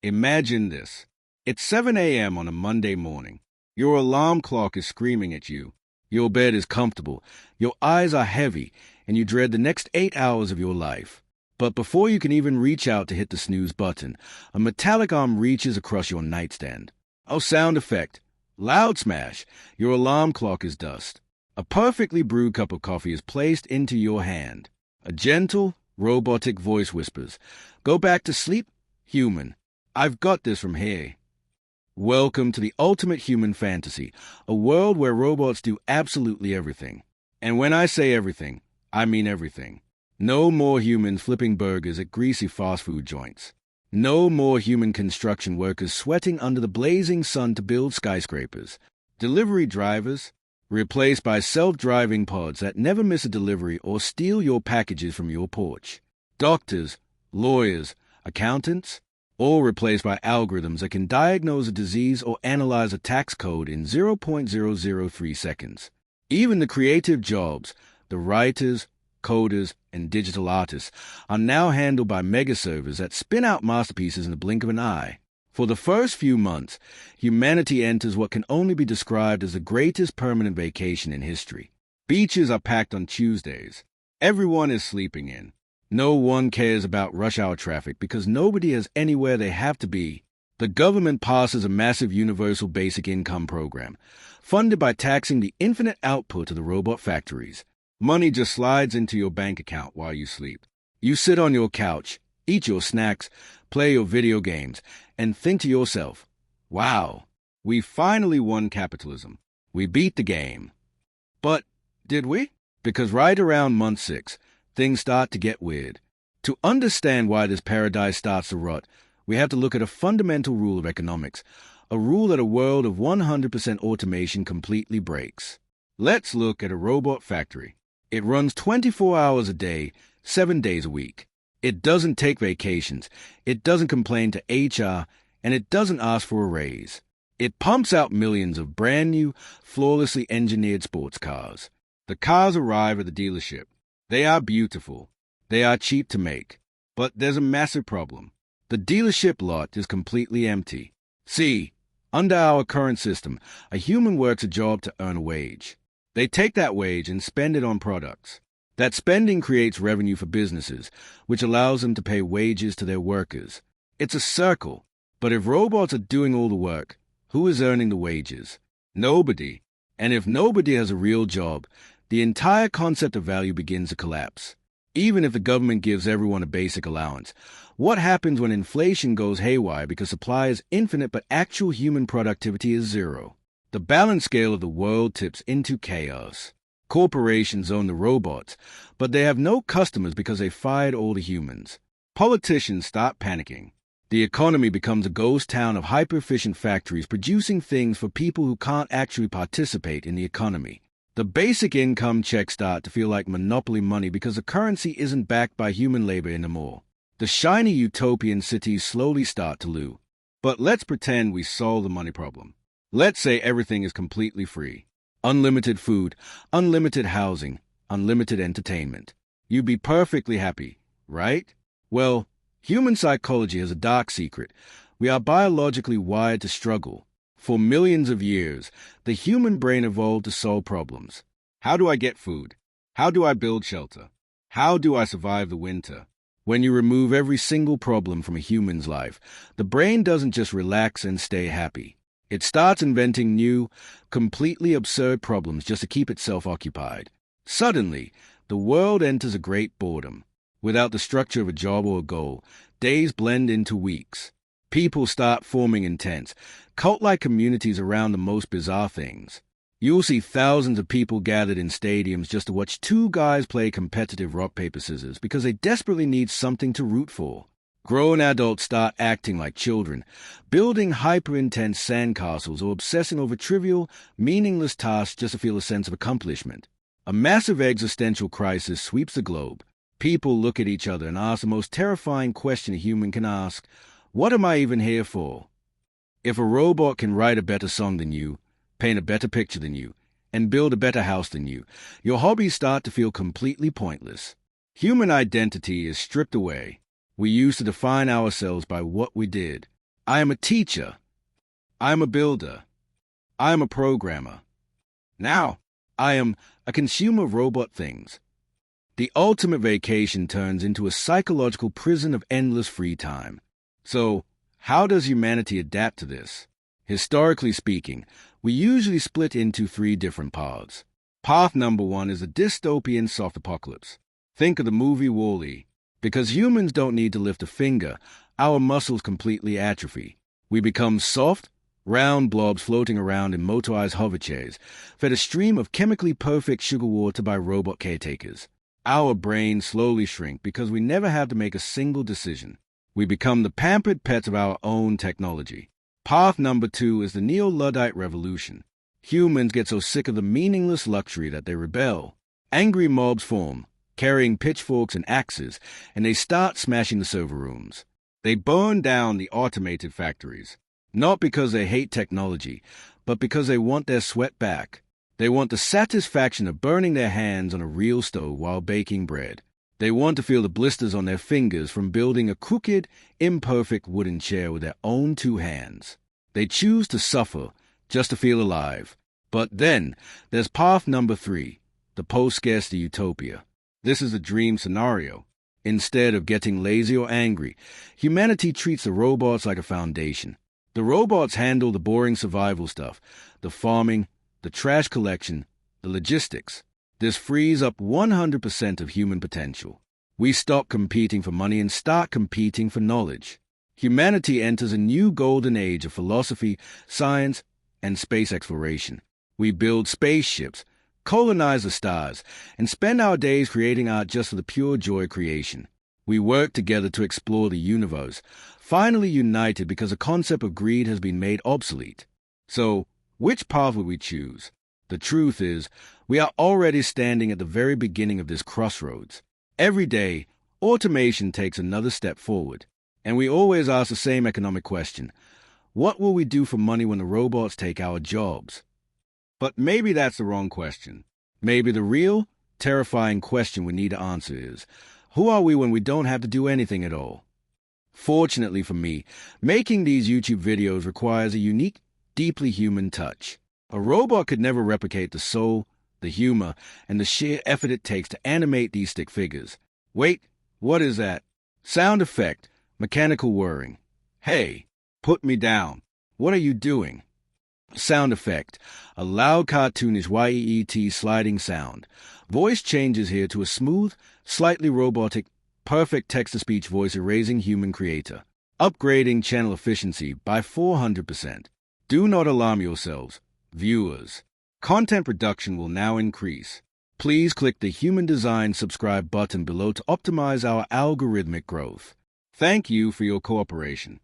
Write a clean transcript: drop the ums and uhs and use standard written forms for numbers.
Imagine this. It's 7 a.m. on a Monday morning. Your alarm clock is screaming at you. Your bed is comfortable. Your eyes are heavy, and you dread the next 8 hours of your life. But before you can even reach out to hit the snooze button, a metallic arm reaches across your nightstand. Oh, sound effect. Loud smash. Your alarm clock is dust. A perfectly brewed cup of coffee is placed into your hand. A gentle, robotic voice whispers, "Go back to sleep, human. I've got this from here." Welcome to the ultimate human fantasy, a world where robots do absolutely everything. And when I say everything, I mean everything. No more humans flipping burgers at greasy fast food joints. No more human construction workers sweating under the blazing sun to build skyscrapers. Delivery drivers, replaced by self-driving pods that never miss a delivery or steal your packages from your porch. Doctors, lawyers, accountants, all replaced by algorithms that can diagnose a disease or analyze a tax code in 0.003 seconds. Even the creative jobs, the writers, coders, and digital artists, are now handled by mega-servers that spin out masterpieces in the blink of an eye. For the first few months, humanity enters what can only be described as the greatest permanent vacation in history. Beaches are packed on Tuesdays. Everyone is sleeping in. No one cares about rush hour traffic because nobody has anywhere they have to be. The government passes a massive universal basic income program, funded by taxing the infinite output of the robot factories. Money just slides into your bank account while you sleep. You sit on your couch, eat your snacks, play your video games, and think to yourself, wow, we finally won capitalism. We beat the game. But did we? Because right around month 6, things start to get weird. To understand why this paradise starts to rot, we have to look at a fundamental rule of economics, a rule that a world of 100% automation completely breaks. Let's look at a robot factory. It runs 24 hours a day, 7 days a week. It doesn't take vacations, it doesn't complain to HR, and it doesn't ask for a raise. It pumps out millions of brand new, flawlessly engineered sports cars. The cars arrive at the dealership. They are beautiful. They are cheap to make. But there's a massive problem. The dealership lot is completely empty. See, under our current system, a human works a job to earn a wage. They take that wage and spend it on products. That spending creates revenue for businesses, which allows them to pay wages to their workers. It's a circle. But if robots are doing all the work, who is earning the wages? Nobody. And if nobody has a real job, the entire concept of value begins to collapse. Even if the government gives everyone a basic allowance, what happens when inflation goes haywire because supply is infinite but actual human productivity is zero? The balance scale of the world tips into chaos. Corporations own the robots, but they have no customers because they fired all the humans. Politicians start panicking. The economy becomes a ghost town of hyper-efficient factories producing things for people who can't actually participate in the economy. The basic income checks start to feel like monopoly money because the currency isn't backed by human labor anymore. The shiny utopian cities slowly start to lose. But let's pretend we solve the money problem. Let's say everything is completely free. Unlimited food, unlimited housing, unlimited entertainment. You'd be perfectly happy, right? Well, human psychology has a dark secret. We are biologically wired to struggle. For millions of years, the human brain evolved to solve problems. How do I get food? How do I build shelter? How do I survive the winter? When you remove every single problem from a human's life, the brain doesn't just relax and stay happy. It starts inventing new, completely absurd problems just to keep itself occupied. Suddenly, the world enters a great boredom. Without the structure of a job or a goal, days blend into weeks. People start forming intense, cult-like communities around the most bizarre things. You'll see thousands of people gathered in stadiums just to watch two guys play competitive rock, paper, scissors because they desperately need something to root for. Grown adults start acting like children, building hyper-intense sandcastles or obsessing over trivial, meaningless tasks just to feel a sense of accomplishment. A massive existential crisis sweeps the globe. People look at each other and ask the most terrifying question a human can ask: what am I even here for? If a robot can write a better song than you, paint a better picture than you, and build a better house than you, your hobbies start to feel completely pointless. Human identity is stripped away. We used to define ourselves by what we did. I am a teacher. I am a builder. I am a programmer. Now, I am a consumer of robot things. The ultimate vacation turns into a psychological prison of endless free time. So, how does humanity adapt to this? Historically speaking, we usually split into three different paths. Path number one is a dystopian soft apocalypse. Think of the movie WALL-E. Because humans don't need to lift a finger, our muscles completely atrophy. We become soft, round blobs floating around in motorized hover chairs, fed a stream of chemically perfect sugar water by robot caretakers. Our brains slowly shrink because we never have to make a single decision. We become the pampered pets of our own technology. Path number two is the Neo-Luddite revolution. Humans get so sick of the meaningless luxury that they rebel. Angry mobs form, carrying pitchforks and axes, and they start smashing the server rooms. They burn down the automated factories, not because they hate technology, but because they want their sweat back. They want the satisfaction of burning their hands on a real stove while baking bread. They want to feel the blisters on their fingers from building a crooked, imperfect wooden chair with their own two hands. They choose to suffer just to feel alive. But then there's path number three, the post-scarcity utopia. This is a dream scenario. Instead of getting lazy or angry, humanity treats the robots like a foundation. The robots handle the boring survival stuff, the farming, the trash collection, the logistics. This frees up 100% of human potential. We stop competing for money and start competing for knowledge. Humanity enters a new golden age of philosophy, science, and space exploration. We build spaceships, colonize the stars, and spend our days creating art just for the pure joy of creation. We work together to explore the universe, finally united because the concept of greed has been made obsolete. So, which path would we choose? The truth is, we are already standing at the very beginning of this crossroads. Every day, automation takes another step forward, and we always ask the same economic question: what will we do for money when the robots take our jobs? But maybe that's the wrong question. Maybe the real, terrifying question we need to answer is, who are we when we don't have to do anything at all? Fortunately for me, making these YouTube videos requires a unique, deeply human touch. A robot could never replicate the soul, the humor, and the sheer effort it takes to animate these stick figures. Wait, what is that? Sound effect, mechanical whirring. Hey, put me down. What are you doing? Sound effect, a loud cartoonish YEET sliding sound. Voice changes here to a smooth, slightly robotic, perfect text-to-speech voice erasing human creator. Upgrading channel efficiency by 400%. Do not alarm yourselves, viewers. Content production will now increase. Please click the Human Design subscribe button below to optimize our algorithmic growth. Thank you for your cooperation.